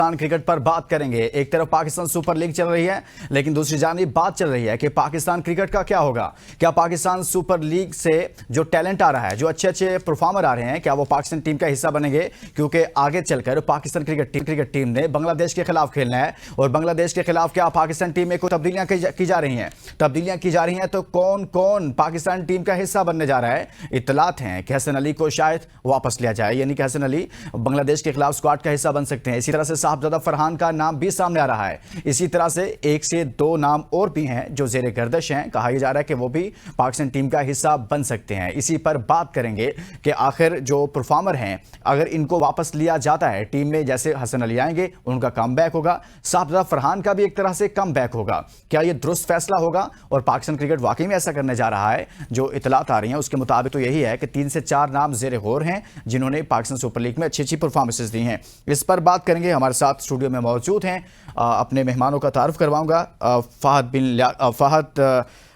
Cricket पर बात करेंगे। एक तरफ पाकिस्तान सुपर लीग चल रही है, लेकिन दूसरी जानिब बात चल रही है कि पाकिस्तान क्रिकेट का क्या होगा। क्या पाकिस्तान सुपर लीग से जो टैलेंट आ रहा है, जो अच्छे अच्छे परफॉर्मर आ रहे हैं, क्या वो पाकिस्तान टीम का हिस्सा बनेंगे? क्योंकि आगे चलकर पाकिस्तान क्रिकेट टीम ने बांग्लादेश के खिलाफ खेलना है, और बांग्लादेश के खिलाफ क्या पाकिस्तान टीम में कोई तब्दीलियां की जा रही हैं? तो कौन कौन पाकिस्तान टीम का हिस्सा बनने जा रहा है? इत्तलात हैं कि हसन अली को शायद वापस लिया जाए, यानी कि हसन अली बांग्लादेश के खिलाफ स्क्वाड का हिस्सा बन सकते हैं। इसी तरह से साहबजादा फरहान का नाम भी सामने आ रहा है। इसी तरह से 1 से 2 नाम और भी हैं जो जेर गर्दिश हैं। कहा जा रहा है कि वो भी पाकिस्तान टीम का हिस्सा बन सकते हैं। इसी पर बात करेंगे कि आखिर जो परफॉर्मर हैं, अगर इनको वापस लिया जाता है टीम में, जैसे हसन अली आएंगे, उनका कमबैक होगा, साहबजादा फरहान का भी एक तरह से कमबैक होगा। क्या यह दुरुस्त फैसला होगा और पाकिस्तान क्रिकेट वाकई में ऐसा करने जा रहा है? जो इतलात आ रही हैं उसके मुताबिक तो यही है कि 3 से 4 नाम जेर गौर हैं जिन्होंने पाकिस्तान सुपर लीग में अच्छी परफॉर्मेंसेस दी हैं। इस पर बात करेंगे। हमारे साथ स्टूडियो में मौजूद हैं, अपने मेहमानों का तारुफ करवाऊंगा। फहद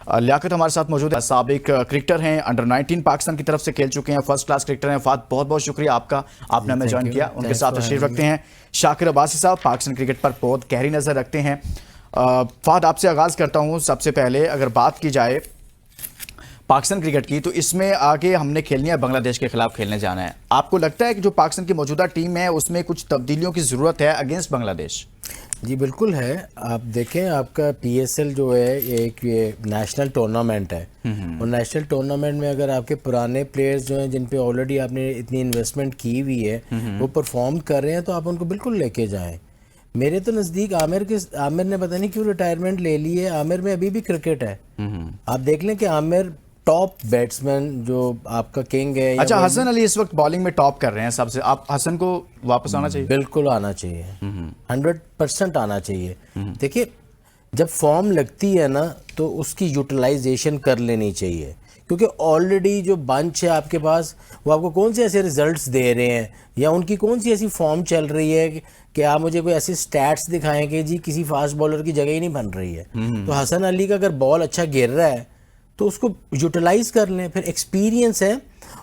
लियाकत हमारे साथ मौजूद है, साबिक क्रिकेटर हैं, अंडर 19 पाकिस्तान की तरफ से खेल चुके हैं, फर्स्ट क्लास क्रिकेटर हैं। फहद, बहुत बहुत शुक्रिया आपका, आपने हमें ज्वाइन किया। उनके साथ तशरीफ रखते हैं शाकिर अब्बासी साहब, पाकिस्तान क्रिकेट पर बहुत गहरी नज़र रखते हैं। फहद, आपसे आगाज़ करता हूँ। सबसे पहले अगर बात की जाए पाकिस्तान क्रिकेट की, तो इसमें आगे हमने खेलनी है, बांग्लादेश के खिलाफ खेलने जाना है। आपको लगता है कि जो पाकिस्तान की मौजूदा टीम है उसमें कुछ तब्दीलियों की ज़रूरत है अगेंस्ट बांग्लादेश? जी बिल्कुल है। आप देखें, आपका PSL जो है एक ये नेशनल टूर्नामेंट है, और नेशनल टूर्नामेंट में अगर आपके पुराने प्लेयर्स जो हैं जिन पे ऑलरेडी आपने इतनी इन्वेस्टमेंट की हुई है वो परफॉर्म कर रहे हैं, तो आप उनको बिल्कुल लेके जाएं। मेरे तो नज़दीक आमिर ने पता नहीं क्यों रिटायरमेंट ले ली है। आमिर में अभी भी क्रिकेट है। आप देख लें कि आमिर टॉप बैट्समैन जो आपका किंग है। अच्छा, हसन अली इस वक्त बॉलिंग में टॉप कर रहे हैं सबसे। आप हसन को वापस आना चाहिए? बिल्कुल आना चाहिए, 100% आना चाहिए। देखिए, जब फॉर्म लगती है ना तो उसकी यूटिलाइजेशन कर लेनी चाहिए, क्योंकि ऑलरेडी जो बंच है आपके पास, वो आपको कौन से ऐसे रिजल्ट्स दे रहे हैं, या उनकी कौन सी ऐसी फॉर्म चल रही है कि आप मुझे कोई ऐसे स्टैट्स दिखाएं कि जी किसी फास्ट बॉलर की जगह ही नहीं बन रही है। तो हसन अली का अगर बॉल अच्छा गिर रहा है तो उसको यूटिलाइज कर लें। फिर एक्सपीरियंस है,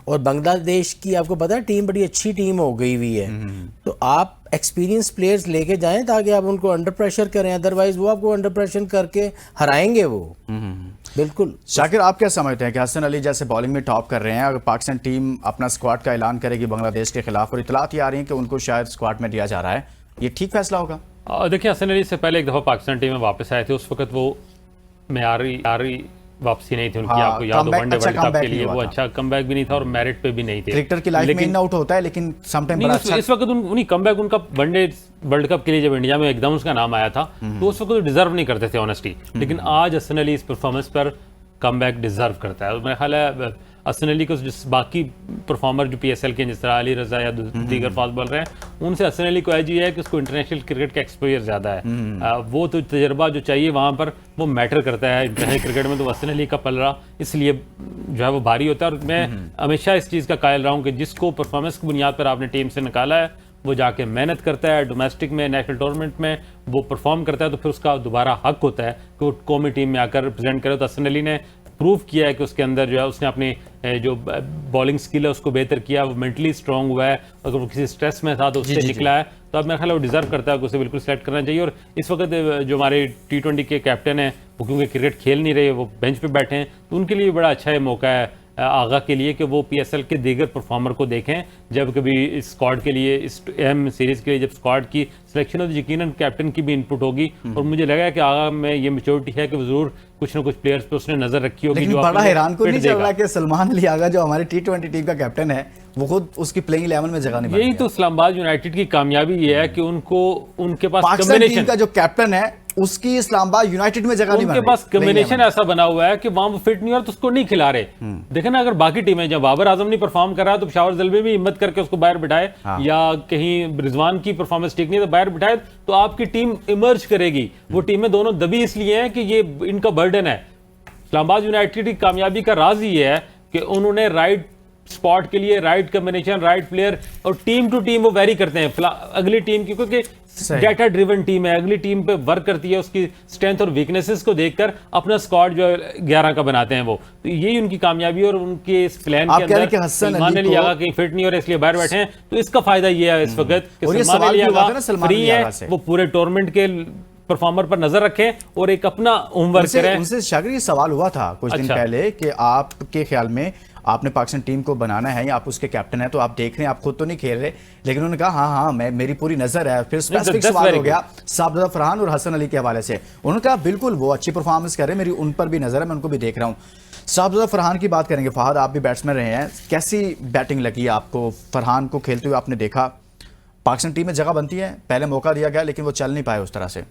और बांग्लादेश की आपको पता है टीम बड़ी अच्छी टीम हो गई हुई है, तो आप एक्सपीरियंस प्लेयर्स लेके जाएं ताकि आप उनको अंडर प्रेशर करें, अदरवाइज वो आपको अंडर प्रेशर करके हराएंगे वो। बिल्कुल। शाकिर, आप क्या समझते हैं कि हसन अली जैसे बॉलिंग में टॉप कर रहे हैं, अगर पाकिस्तान टीम अपना स्क्वाड का ऐलान करेगी बांग्लादेश के खिलाफ, और इतलात ये आ रही है कि उनको शायद स्क्वाड में लिया जा रहा है, ये ठीक फैसला होगा? देखिए, हसन अली से पहले एक दफ़ा पाकिस्तान टीम में वापस आए थे, उस वक्त वो मेयारी वापसी नहीं थी उनकी। आपको याद हो वनडे वर्ल्ड कप के लिए वो अच्छा कमबैक भी नहीं था और मेरिट पे भी नहीं थे। क्रिकेटर की लाइफ में इन आउट होता है, लेकिन समटाइम बड़ा अच्छा। इस वक्त उन्हीं कमबैक उनका वनडे वर्ल्ड कप के लिए जब इंडिया में एकदम उसका नाम आया था, तो उस वक्त डिजर्व नहीं करते थे ऑनेस्टली। लेकिन आज हसन अली इस परफॉर्मेंस पर कमबैक डिजर्व करता है। मेरा ख्याल है हसन अली को जिस बाकी परफॉर्मर जो PSL के, जिस तरह अली रजा या दीगर फास्ट बॉलर हैं, उनसे हसन अली को एज ये है कि उसको इंटरनेशनल क्रिकेट का एक्सपोजर ज़्यादा है। वो तो तजर्बा जो चाहिए वहाँ पर वो मैटर करता है इंटरनेशनल क्रिकेट में। तो हसन अली का पलड़ा इसलिए जो है वो भारी होता है। और मैं हमेशा इस चीज़ का कायल रहा हूँ कि जिसको परफॉर्मेंस की बुनियाद पर आपने टीम से निकाला है, वो जाके मेहनत करता है, डोमेस्टिक में, नेशनल टूर्नामेंट में वो परफॉर्म करता है, तो फिर उसका दोबारा हक होता है कि वो कौमी टीम में आकर रिप्रेजेंट करे। तो हसन अली ने प्रूव किया है कि उसके अंदर जो है उसने अपनी जो बॉलिंग स्किल है उसको बेहतर किया, वो मेंटली स्ट्रांग हुआ है। अगर वो किसी स्ट्रेस में था तो उससे निकला है, तो अब मेरा ख्याल है वो डिजर्व करता है कि उसे बिल्कुल सेलेक्ट करना चाहिए। और इस वक्त जो हमारे T20 के कैप्टन हैं, वो क्योंकि क्रिकेट खेल नहीं रहे, वो बेंच पे बैठे हैं, तो उनके लिए बड़ा अच्छा मौका है आगा के लिए कि वो PSL के दीगर परफॉर्मर को देखें। जब कभी इस स्क्वाड के लिए, इस अहम सीरीज़ के लिए जब स्क्वाड की सिलेक्शन हो, तो यकीनन कैप्टन की भी इनपुट होगी। और मुझे लगा कि आगा में ये मैच्योरिटी है कि वो जरूर कुछ ना कुछ प्लेयर्स पे उसने नजर रखी होगी। लेकिन बड़ा हैरान को नहीं चल रहा कि सलमान अली आगा जो हमारी T20 टीम का कैप्टन है, वो खुद उसकी प्लेइंग 11 में जगह नहीं। यही तो इस्लामाबाद यूनाइटेड की कामयाबी ये है कि उनके पास पाकिस्तान टीम का जो कैप्टन है उसकी इस्लामाबाद यूनाइटेड में जगह नहीं बन रही। उनके पास कॉम्बिनेशन ऐसा बना हुआ है कि वहां वो फिट नहीं और तो उसको नहीं खिला रहे। देखे ना, अगर बाकी टीमें, जब बाबर आजम नहीं परफॉर्म कर रहा तो पेशावर जलवे भी हिम्मत करके उसको बाहर बिठाए, या कहीं रिजवान की परफॉर्मेंस ठीक नहीं तो बाहर बिठाए, तो आपकी टीम इमर्ज करेगी। वो टीमें दोनों दबी इसलिए हैं कि ये इनका बर्डन है। इस्लामाबाद यूनाइटेड की कामयाबी का राज ये है कि उन्होंने राइट स्पॉट के लिए राइट कॉम्बिनेशन, राइट प्लेयर, और टीम टू टीम वो वेरी करते हैं अगली टीम की, क्योंकि डेटा ड्रिवन टीम है, अगली टीम पे वर्क करती है, उसकी स्ट्रेंथ और वीकनेसेस को देखकर अपना स्क्वाड जो है 11 का बनाते हैं वो। तो यही उनकी कामयाबी और उनके इस प्लान के अंदर सलमान अली आगा कहीं फिट नहीं और इसलिए बाहर बैठे हैं, तो इसका फायदा ये है इस वक्त कि सलमान अली आगा फ्री है, वो पूरे टूर्नामेंट के परफॉर्मर पर नजर रखें और एक अपना होमवर्क करें। उनसे शाकिर ये सवाल हुआ था कुछ दिन पहले कि आपके ख्याल में आपने पाकिस्तान टीम को बनाना है या आप उसके कैप्टन हैं, तो आप देख रहे हैं, आप खुद तो नहीं खेल रहे, लेकिन उन्होंने कहा हाँ मैं मेरी पूरी नजर है। फिर स्पेसिफिक सवाल हो गया साबदा फरहान और हसन अली के हवाले से, उन्होंने कहा बिल्कुल वो अच्छी परफॉर्मेंस कर रहे हैं, मेरी उन पर भी नजर है, मैं उनको भी देख रहा हूँ। साबदा फरहान की बात करेंगे। फहद, आप भी बैट्समैन रहे हैं, कैसी बैटिंग लगी आपको? फरहान को खेलते हुए आपने देखा, पाकिस्तान टीम में जगह बनती है, पहले मौका दिया गया लेकिन वो चल नहीं पाए उस तरह से।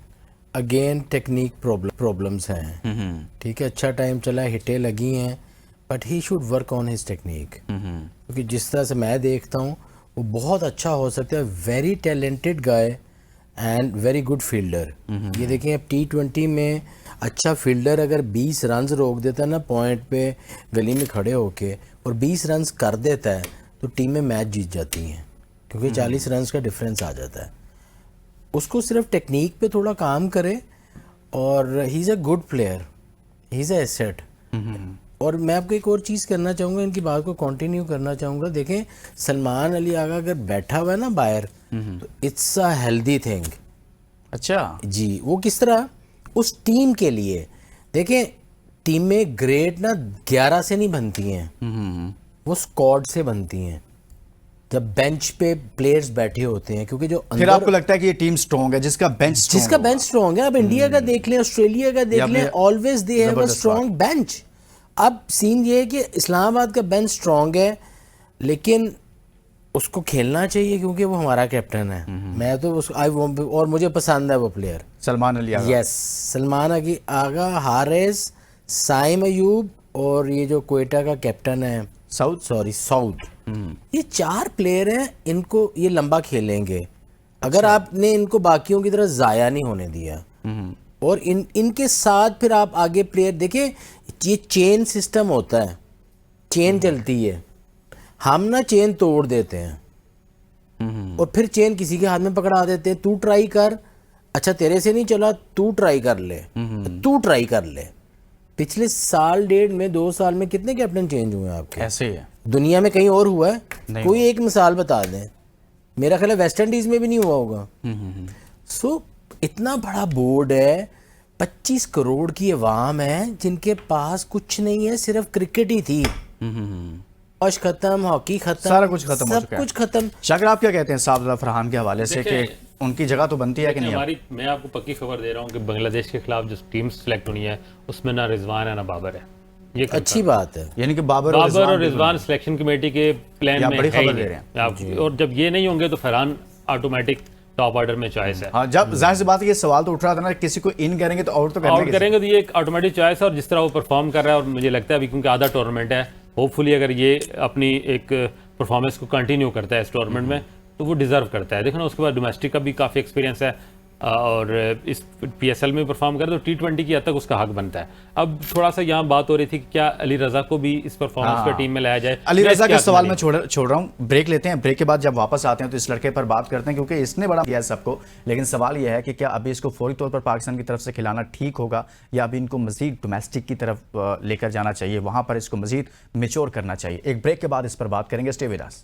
अगेन टेक्निक प्रॉब्लम्स हैं, ठीक है, अच्छा टाइम चला, हिटें लगी हैं, but he should work on his technique, क्योंकि जिस तरह से मैं देखता हूँ वो बहुत अच्छा हो सकता है, very talented guy and very good fielder. ये देखें, अब T20 में अच्छा फील्डर अगर 20 रन रोक देता है ना पॉइंट पे गली में खड़े होके और 20 रन कर देता है तो टीमें मैच जीत जाती हैं, क्योंकि 40 रन का डिफरेंस आ जाता है। उसको सिर्फ टेक्निक पे थोड़ा काम करे और he is a good player, he is a asset. और मैं आपको एक और चीज़ करना चाहूँगा, इनकी बात को कंटिन्यू करना चाहूँगा। देखें, सलमान अली आगा अगर बैठा हुआ है ना बाहर, तो इट्स अ हेल्दी थिंग। अच्छा जी, वो किस तरह उस टीम के लिए, देखें टीमें ग्रेट ना 11 से नहीं बनती हैं, वो स्क्वाड से बनती हैं, जब बेंच पे प्लेयर्स बैठे होते हैं, क्योंकि जो फिर आपको लगता है कि ये टीम स्ट्रॉन्ग है जिसका बेंच स्ट्रॉन्ग है। अब इंडिया का देख लें, ऑस्ट्रेलिया का देख लें, always they have a strong bench. अब सीन ये है कि इस्लामाबाद का बेंच स्ट्रॉन्ग है, लेकिन उसको खेलना चाहिए क्योंकि वो हमारा कैप्टन है। मैं तो और मुझे पसंद है वो प्लेयर सलमान अली आगा। यस, सलमान अली आगा, हारिस, साइम अयूब और ये जो क्वेटा का कैप्टन है साउथ, ये 4 प्लेयर हैं, इनको ये लंबा खेलेंगे अगर आपने इनको बाकियों की तरह ज़ाया नहीं होने दिया। और इनके साथ फिर आप आगे प्लेयर देखें, ये चेन सिस्टम होता है, चेन चलती है, हम ना चेन तोड़ देते हैं और फिर चेन किसी के हाथ में पकड़ा देते हैं, तू ट्राई कर, अच्छा तेरे से नहीं चला, तू ट्राई कर ले। पिछले साल डेढ़ में 2 साल में कितने कैप्टन चेंज हुए हैं आपके? ऐसे ही है दुनिया में कहीं और हुआ है? कोई एक मिसाल बता दें। मेरा ख्याल है वेस्ट इंडीज में भी नहीं हुआ होगा। सो इतना बड़ा बोर्ड है, 25 करोड़ की अवाम है जिनके पास कुछ नहीं है, सिर्फ क्रिकेट ही थी। और खत्म, हॉकी खत्म, सारा कुछ खत्म, सब कुछ खत्म। शाकिर, आप क्या कहते हैं साबदा फरहान के हवाले से कि उनकी जगह तो बनती है कि नहीं? मैं आपको पक्की खबर दे रहा हूँ कि बांग्लादेश के खिलाफ जो टीम सेलेक्ट होनी है उसमें ना रिजवान है ना बाबर है। ये अच्छी बात है, यानी कि बाबर और रिजवान सिलेक्शन कमेटी के प्लान में बड़ी खबर दे रहे हैं। और जब ये नहीं होंगे तो फरहान ऑटोमेटिक टॉप ऑर्डर में चॉइस है। हाँ, जब जाहिर सी बात है, ये सवाल तो उठ रहा था ना, किसी को इन करेंगे तो आउट तो करेंगे तो ये एक ऑटोमेटिक चॉइस है। और जिस तरह वो परफॉर्म कर रहा है, और मुझे लगता है अभी क्योंकि आधा टूर्नामेंट है, होपफुली अगर ये अपनी एक परफॉर्मेंस को कंटिन्यू करता है इस टूर्नामेंट में तो वो डिजर्व करता है। देखो ना, उसके बाद डोमेस्टिक का भी काफ़ी एक्सपीरियंस है और इस PSL में परफॉर्म करे तो T20 की हद तक उसका हक बनता है। अब थोड़ा सा यहाँ बात हो रही थी कि क्या अली रजा को भी इस परफॉर्मेंस पर टीम में लाया जाए। अली रजा का सवाल मैं छोड़ रहा हूँ, ब्रेक लेते हैं, ब्रेक के बाद जब वापस आते हैं तो इस लड़के पर बात करते हैं क्योंकि इसने बड़ा किया है सबको। लेकिन सवाल यह है कि क्या अभी इसको फौरी तौर पर पाकिस्तान की तरफ से खिलाना ठीक होगा या अभी इनको मजीद डोमेस्टिक की तरफ लेकर जाना चाहिए, वहां पर इसको मजीद मेच्योर करना चाहिए। एक ब्रेक के बाद इस पर बात करेंगे। Stay with us.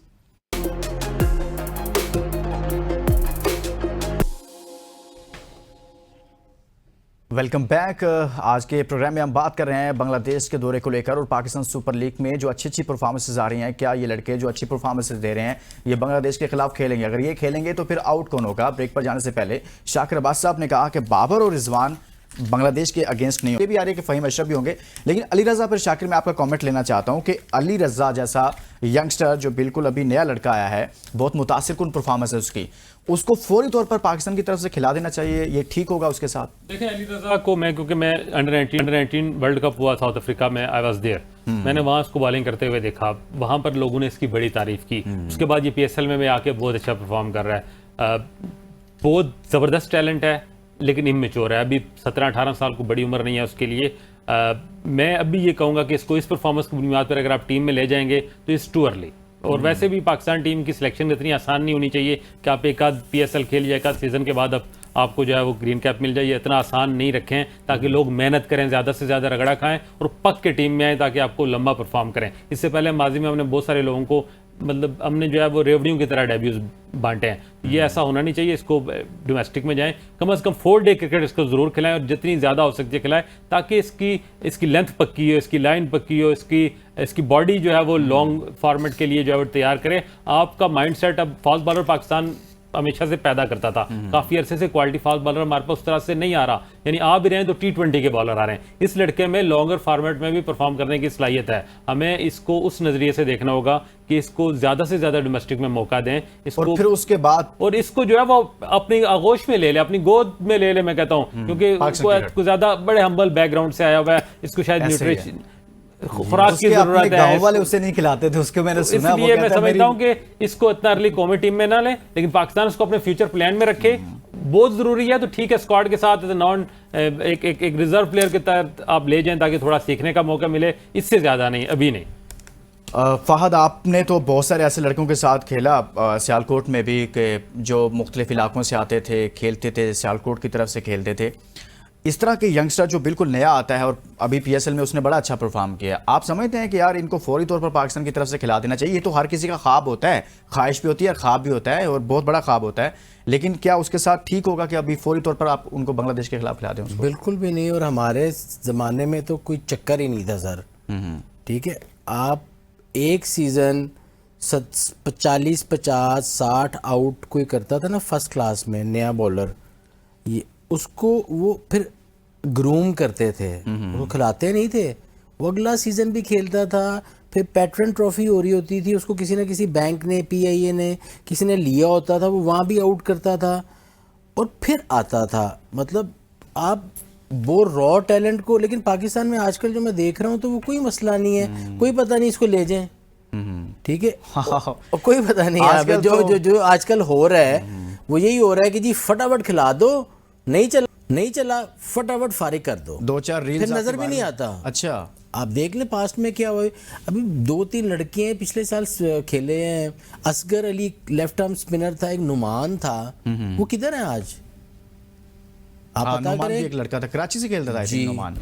Welcome back. आज के प्रोग्राम में हम बात कर रहे हैं बांग्लादेश के दौरे को लेकर और पाकिस्तान सुपर लीग में जो अच्छी परफॉर्मेंसेज आ रही हैं, क्या ये लड़के जो अच्छी परफॉर्मेंसेज दे रहे हैं ये बांग्लादेश के खिलाफ खेलेंगे? अगर ये खेलेंगे तो फिर आउट कौन होगा? ब्रेक पर जाने से पहले शाकिर अब्बास साहब ने कहा कि बाबर और रिजवान बांग्लादेश के अगेंस्ट नहीं, ये भी आ रही है कि फ़हीम अशरफ भी होंगे। लेकिन अली रजा पर शाकिर मैं आपका कमेंट लेना चाहता हूं कि अली रजा जैसा यंगस्टर जो बिल्कुल अभी नया लड़का आया है, बहुत मुतासिरकुन परफॉर्मेंस है उसकी, उसको फौरी तौर पर पाकिस्तान की तरफ से खिला देना चाहिए, ये ठीक होगा उसके साथ? देखिए, अली रजा को मैं, क्योंकि मैं अंडर-19 वर्ल्ड कप हुआ साउथ अफ्रीका में, आई वाज देयर, मैंने वहाँ उसको बॉलिंग करते हुए देखा, वहाँ पर लोगों ने इसकी बड़ी तारीफ की। उसके बाद ये PSL में आके बहुत अच्छा परफॉर्म कर रहा है। बहुत ज़बरदस्त टैलेंट है लेकिन इमेच्योर है, अभी 17-18 साल को बड़ी उम्र नहीं है उसके लिए। मैं अभी ये कहूँगा कि इसको इस परफॉर्मेंस की बुनियाद पर अगर आप टीम में ले जाएंगे तो इट्स टू अर्ली। और वैसे भी पाकिस्तान टीम की सिलेक्शन इतनी आसान नहीं होनी चाहिए कि आप एक आध PSL खेल जाए, एक आध सीज़न के बाद आपको जो है वो ग्रीन कैप मिल जाए। ये इतना आसान नहीं रखें ताकि लोग मेहनत करें, ज़्यादा से ज़्यादा रगड़ा खाएं और पक के टीम में आए ताकि आपको लंबा परफॉर्म करें। इससे पहले माजी में हमने बहुत सारे लोगों को मतलब हमने जो है वो रेवड़ियों की तरह डेब्यूज बांटे हैं। ये ऐसा होना नहीं चाहिए। इसको डोमेस्टिक में जाएं, कम से कम 4 डे क्रिकेट इसको ज़रूर खिलाएं और जितनी ज़्यादा हो सकती है खिलाएं ताकि इसकी लेंथ पक्की हो, इसकी लाइन पक्की हो, इसकी बॉडी जो है वो लॉन्ग फॉर्मेट के लिए जो है वो तैयार करें। आपका माइंडसेट अब फास्ट बॉलर पाकिस्तान हमेशा से पैदा करता था, काफी अरसे से क्वालिटी फास्ट बॉलर हमारे पास उस तरह से नहीं आ रहा, यानी आ भी रहे हैं तो T20 के बॉलर आ रहे हैं। इस लड़के में लॉन्गर फॉर्मेट में भी परफॉर्म करने की सलाहियत है। हमें इसको उस नजरिए से देखना होगा कि इसको ज्यादा से ज्यादा डोमेस्टिक में मौका दें इसको, और फिर उसके बाद और इसको जो है वो अपनी आगोश में ले ले, अपनी गोद में ले ले, मैं कहता हूँ, क्योंकि उसको ज्यादा बड़े हम्बल बैकग्राउंड से आया हुआ है। इसको शायद न्यूट्रिशन खुराक की जरूरत है, गांव वाले उसे नहीं खिलाते थे, उसके मैंने सुना। इसलिए मैं समझता हूं कि इसको इतना अर्ली कौमी टीम में ना ले, लेकिन पाकिस्तान इसको अपने फ्यूचर प्लान में रखे। बहुत जरूरी है तो ठीक है, स्क्वाड के साथ नॉन एक रिजर्व प्लेयर के तहत आप ले जाएं ताकि थोड़ा सीखने का मौका मिले, इससे ज्यादा नहीं, अभी नहीं। फहद, आपने तो बहुत सारे ऐसे लड़कों के साथ खेला सियालकोट में भी कि जो मुख्तलिफ इलाकों से आते थे, खेलते थे, सियालकोट की तरफ से खेलते थे। इस तरह के यंगस्टर जो बिल्कुल नया आता है और अभी PSL में उसने बड़ा अच्छा परफॉर्म किया, आप समझते हैं कि यार इनको फौरी तौर पर पाकिस्तान की तरफ से खिला देना चाहिए? ये तो हर किसी का ख्वाब होता है, ख्वाहिश भी होती है और ख्वाब भी होता है और बहुत बड़ा ख्वाब होता है, लेकिन क्या उसके साथ ठीक होगा कि अभी फौरी तौर पर आप उनको बांग्लादेश के खिलाफ खिला दें उसको? बिल्कुल भी नहीं। और हमारे ज़माने में तो कोई चक्कर ही नहीं था सर। ठीक है, आप एक सीज़न 40, 50, 60 आउट कोई करता था ना फर्स्ट क्लास में, नया बॉलर, ये उसको वो फिर ग्रूम करते थे, वो खिलाते नहीं थे, वो अगला सीज़न भी खेलता था। फिर पैटर्न ट्रॉफी हो रही होती थी, उसको किसी ना किसी बैंक ने, PIA ने, किसी ने लिया होता था, वो वहाँ भी आउट करता था और फिर आता था। मतलब आप वो रॉ टैलेंट को, लेकिन पाकिस्तान में आजकल जो मैं देख रहा हूँ तो वो कोई मसला नहीं है, कोई पता नहीं इसको ले जाएं, ठीक है, और कोई पता नहीं है। जो आजकल हो रहा है वो यही हो रहा है कि जी फटाफट खिला दो, नहीं चला फटाफट फारिग कर दो, 2-4 रील्स फिर नजर भी नहीं आता। अच्छा, आप देख लें पास्ट में क्या हुआ। अभी 2-3 लड़के हैं पिछले साल खेले हैं। Asghar Ali left arm spinner था, एक नुमान था, वो किधर है आज? आप पता करें। एक लड़का था, कराची से खेलता था नुमान।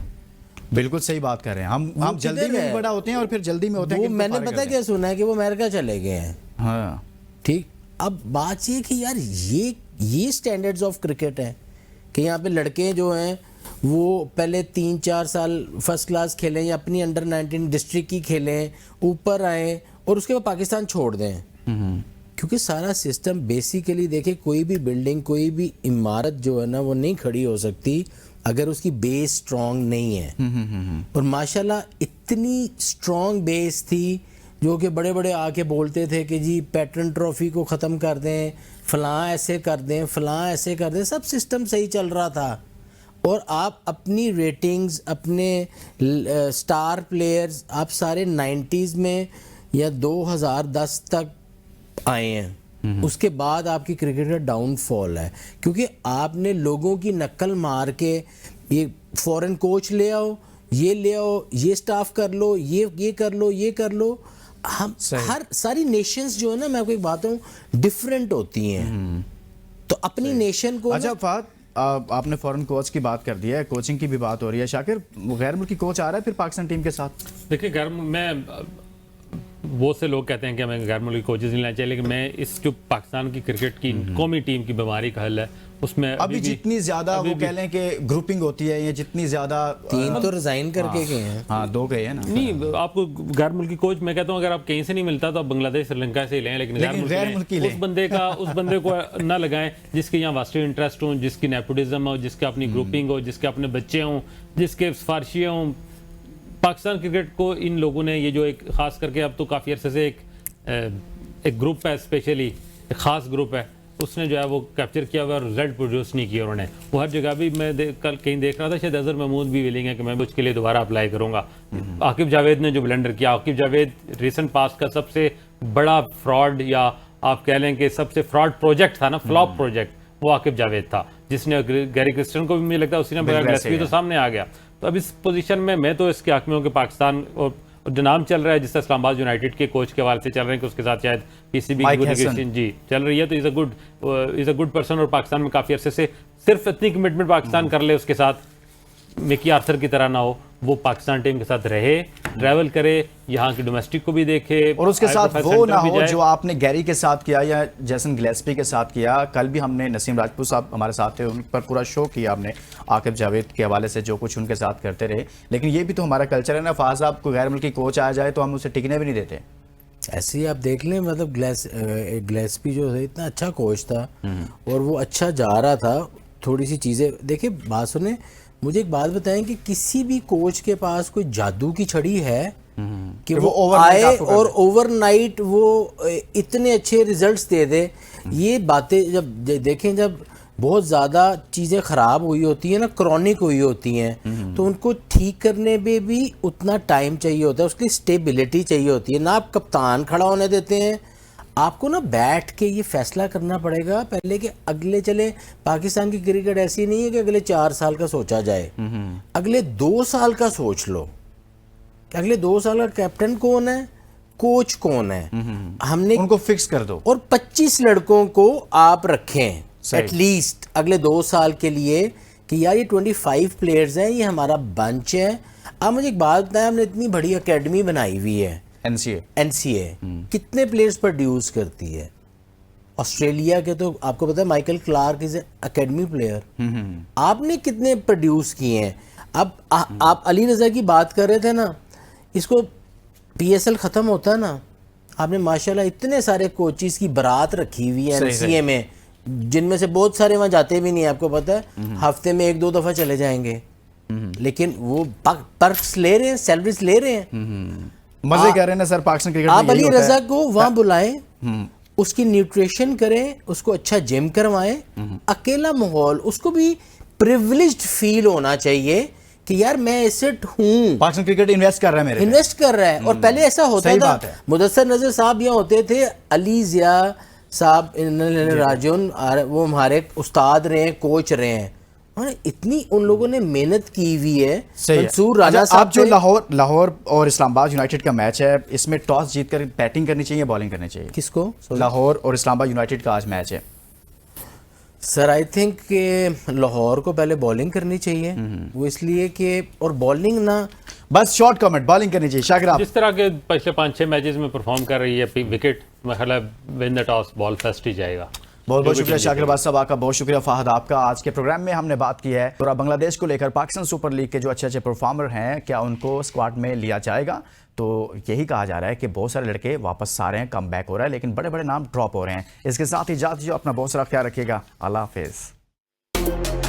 बिल्कुल सही बात कर रहे हैं। हम जल्दी में बड़ा होते हैं और फिर जल्दी में होते हैं। मैंने पता क्या सुना है कि वो अमेरिका चले गए हैं। हाँ ठीक, अब बात ये कि यार ये स्टैंडर्ड्स ऑफ क्रिकेट है कि यहाँ पे लड़के जो हैं वो पहले 3-4 साल फर्स्ट क्लास खेलें या अपनी अंडर 19 डिस्ट्रिक्ट की खेलें, ऊपर आए और उसके बाद पाकिस्तान छोड़ दें। क्योंकि सारा सिस्टम बेसिकली देखिए, कोई भी बिल्डिंग, कोई भी इमारत जो है ना वो नहीं खड़ी हो सकती अगर उसकी बेस स्ट्रॉन्ग नहीं है। और माशाल्लाह इतनी स्ट्रॉन्ग बेस थी जो कि बड़े बड़े आके बोलते थे कि जी पैटर्न ट्रॉफी को ख़त्म कर दें, फलां ऐसे कर दें, फलां ऐसे कर दें, सब सिस्टम सही चल रहा था। और आप अपनी रेटिंग्स, अपने स्टार प्लेयर्स, आप सारे 90s में या 2010 तक आए हैं। उसके बाद आपकी क्रिकेट का डाउनफॉल है क्योंकि आपने लोगों की नकल मार के ये फॉरेन कोच ले आओ, ये ले आओ, ये स्टाफ कर लो, ये कर लो, ये कर लो। हम हर सारी नेशंस जो है ना, मैं आपको एक बात हूँ, डिफरेंट होती हैं। तो अपनी नेशन को अच्छा फहद, आपने फॉरेन कोच की बात कर दी है, कोचिंग की भी बात हो रही है। शाकिर, गैर मुल्की कोच आ रहा है फिर पाकिस्तान टीम के साथ? देखिए, बहुत से लोग कहते हैं कि हमें गैर मुल्की कोचेज नहीं लेना चाहिए, लेकिन मैं इस जो पाकिस्तान की क्रिकेट की कौमी टीम की बीमारी का हल है उसमें अभी जितनी ज्यादा वो कह लें कि ग्रुपिंग होती है, ये जितनी ज्यादा 3 तो रिजाइन करके गए हैं। हाँ 2 गए हैं ना। नहीं, आपको गैर मुल्की कोच मैं कहता हूँ अगर आप कहीं से नहीं मिलता तो आप बांग्लादेश, श्रीलंका से ही लें, लेकिन गैर मुल्की उस बंदे को ना लगाएं जिसके यहाँ वास्टेड इंटरेस्ट हो, जिसकी नेपोटिज्म हो, जिसके अपनी ग्रुपिंग हो, जिसके अपने बच्चे हों, जिसके सिफारिशियाँ हों। पाकिस्तान क्रिकेट को इन लोगों ने, ये जो एक खास करके अब तो काफ़ी अरसे से एक ग्रुप है, स्पेशली एक ख़ास ग्रुप है, उसने जो है वो कैप्चर किया हुआ और रिजल्ट प्रोड्यूस नहीं किया उन्होंने। वो हर जगह भी मैं कल कहीं देख रहा था, शायद अजहर महमूद भी विलिंग है कि मैं उसके लिए दोबारा अप्लाई करूंगा। आकिब जावेद ने जो ब्लेंडर किया, आकिब जावेद रिसेंट पास्ट का सबसे बड़ा फ्रॉड, या आप कह लें कि सबसे फ्रॉड प्रोजेक्ट था ना, फ्लॉप प्रोजेक्ट, वो आकिब जावेद था, जिसने गैरी क्रिस्टन को भी मुझे लगता है उसी ने बगैर गिलस्पी तो सामने आ गया। तो अब इस पोजीशन में मैं तो इसके हक में हूँ कि पाकिस्तान और जो नाम चल रहा है जिससे इस्लामाबाद यूनाइटेड के कोच के हवाले से चल रहे हैं कि उसके साथ शायद पीसीबी की नेगोशिएशन जी चल रही है, तो इज़ अ गुड पर्सन और पाकिस्तान में काफ़ी अरसे से सिर्फ इतनी कमिटमेंट पाकिस्तान कर ले उसके साथ मिकी आर्थर की तरह ना हो, वो पाकिस्तान टीम के साथ रहे, ट्रैवल करे, यहाँ की डोमेस्टिक को भी देखे और उसके साथ वो ना हो जो आपने गैरी के साथ किया या जैसन गिलेस्पी के साथ किया। कल भी हमने नसीम राजपूत साहब हमारे साथ थे, उन पर पूरा शो किया हमने आकिब जावेद के हवाले से जो कुछ उनके साथ करते रहे। लेकिन ये भी तो हमारा कल्चर है ना फाज साहब, कोई गैर मुल्की कोच आ जाए तो हम उसे टिकने भी नहीं देते। ऐसे ही आप देख लें, मतलब गिलेस्पी जो है इतना अच्छा कोच था और वो अच्छा जा रहा था। थोड़ी सी चीज़ें देखिए, बात सुने, मुझे एक बात बताएं कि किसी भी कोच के पास कोई जादू की छड़ी है कि वो आए और ओवरनाइट वो इतने अच्छे रिजल्ट्स दे दे। ये बातें जब देखें, जब बहुत ज़्यादा चीज़ें ख़राब हुई होती हैं ना, क्रॉनिक हुई होती हैं, तो उनको ठीक करने में भी उतना टाइम चाहिए होता है, उसकी स्टेबिलिटी चाहिए होती है ना। आप कप्तान खड़ा होने देते हैं, आपको ना बैठ के ये फैसला करना पड़ेगा पहले कि अगले चले। पाकिस्तान की क्रिकेट ऐसी नहीं है कि अगले 4 साल का सोचा जाए, अगले 2 साल का सोच लो कि अगले 2 साल का कैप्टन कौन है, कोच कौन है, हमने उनको फिक्स कर दो और 25 लड़कों को आप रखें एटलीस्ट अगले 2 साल के लिए कि यार ये 25 प्लेयर्स हैं, ये हमारा बंच है। आप मुझे एक बात बताएं, हमने इतनी बड़ी एकेडमी बनाई हुई है एनसीए कितने प्लेयर्स प्रोड्यूस करती है? ऑस्ट्रेलिया के तो आपको पता है Michael Clarke is academy player, आपने कितने प्रोड्यूस किए हैं? अब आप अली रजा की बात कर रहे थे ना, इसको पीएसएल खत्म होता है ना, आपने माशाल्लाह इतने सारे कोचिज की बारात रखी हुई है एनसीए में, जिनमें से बहुत सारे वहां जाते भी नहीं है, आपको पता है, हफ्ते में 1-2 दफा चले जाएंगे, लेकिन वो पर्क्स ले रहे हैं, सैलरीज ले रहे हैं, मजे कर रहे हैं ना सर। पाकिस्तान क्रिकेट आप अली रजा को वहां बुलाएं, उसकी न्यूट्रिशन करें, उसको अच्छा जिम करवाएं, अकेला माहौल, उसको भी प्रिविलेज्ड फील होना चाहिए कि यार मैं एसेट हूं, पाकिस्तान क्रिकेट इन्वेस्ट कर रहा है, इन्वेस्ट कर रहा है। और पहले ऐसा होता था, मुदस्सर नजर साहब यहाँ होते थे, अली जिया साहब, राजन, वो हमारे उस्ताद रहे हैं, कोच रहे हैं, इतनी उन लोगों ने मेहनत की हुई है। मंसूर राजा साहब, आप जो लाहौर और इस्लामाबाद यूनाइटेड का मैच है, इसमें टॉस जीतकर बैटिंग करनी चाहिए, बॉलिंग करनी चाहिए? किसको? लाहौर और इस्लामाबाद यूनाइटेड का आज मैच है सर। आई थिंक कि लाहौर को पहले बॉलिंग करनी चाहिए, वो इसलिए कि, और बॉलिंग ना, बस शॉर्ट कमेंट, बॉलिंग करनी चाहिए। शाकिर आप जिस तरह के पिछले 5-6 मैचेस में परफॉर्म कर रही है, विकेट मेरा ख्याल है win the toss ball first ही जाएगा। बहुत बहुत शुक्रिया शाकिर अब्बास साहब, आपका बहुत शुक्रिया फाहद आपका। आज के प्रोग्राम में हमने बात की है पूरा बांग्लादेश को लेकर, पाकिस्तान सुपर लीग के जो अच्छे अच्छे परफॉर्मर हैं, क्या उनको स्क्वाड में लिया जाएगा? तो यही कहा जा रहा है कि बहुत सारे लड़के वापस आ रहे हैं, कम बैक हो रहा है, लेकिन बड़े बड़े नाम ड्रॉप हो रहे हैं। इसके साथ ही जाते जो अपना बहुत सारा ख्याल रखिएगा। अल्लाह हाफिज़।